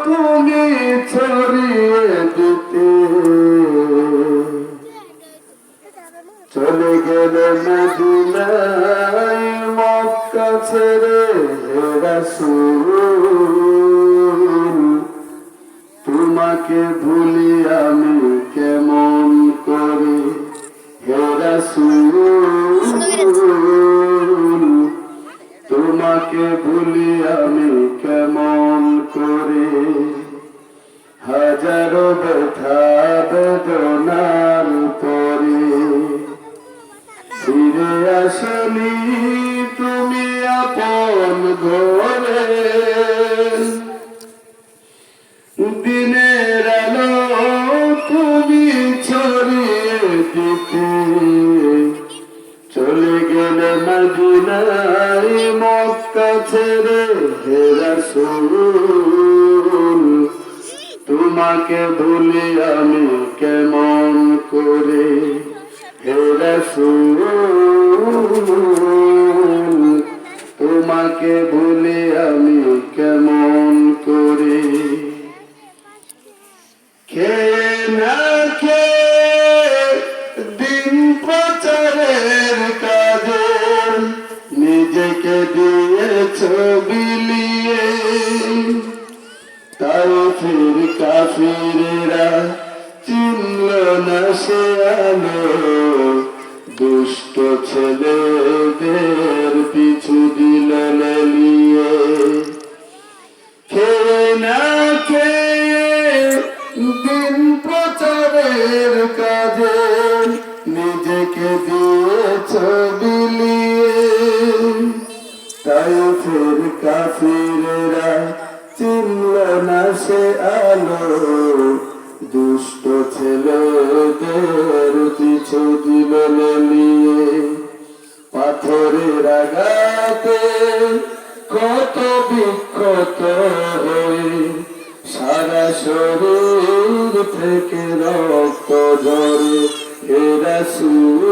তুমি ছড়িয়ে দিতে চলে গেলে মদিনায় মক্কা ছেড়ে হে রাসূল তোমাকে ভুলি আমি কেমন করে হে রাসূল তোমাকে ভুলি আমি কেমন করে হাজারো ব্যথা বেদনার পরে ফিরে আসনি তুমি আপন ঘরে দিনের আলো তুমি ছড়িয়ে দিতে চলে গেলে মদিনায় মক্কা ছেড়ে হে রাসূল তোমাকে ভুলি আমি কেমন করে হে রাসূল তোমাকে ভুলি আমি কেমন করে খেয়ে না খেয়ে দিন প্রচারের কাজে নিজেকে দিয়েছ বিলিয়ে তাইফের কাফিরেরা চিনল না সে আলো দুষ্ট ছেলেদের পিছু দিল লেলিয়ে খেয়ে না খেয়ে দিন প্রচারের কাজে নিজেকে দিয়েছ বিলিয়ে তাইফের কাফিরেরা চিনল না সে আলো দুষ্ট ছেলেদের পিছু দিল লেলিয়ে পাথরের আঘাতে কত বিক্ষত হয়ে সারা শরীর থেকে রক্ত ঝরে হে রাসূল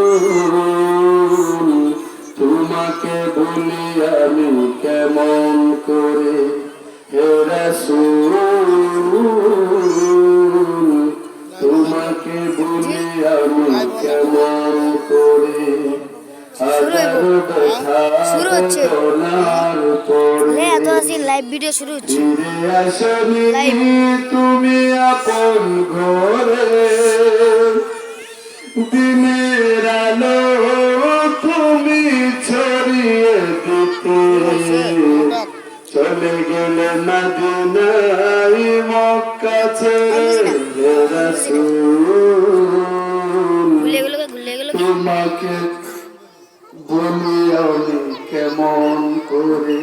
তোমাকে ভুলি আমি কেমন করে হে রাসূল তোমাকে ভুলি আমি কেমন করে হাজারো ব্যথা বেদনার পরে লাইভ ভিডিও শুরু হচ্ছে ফিরে আসনি তুমি আপন ঘরে দিনের আলো তুমি ছড়িয়ে দিতে চলে গেলে মদিনায় মক্কা ছেড়ে হে রাসূল তোমাকে বলি আমি কেমন করে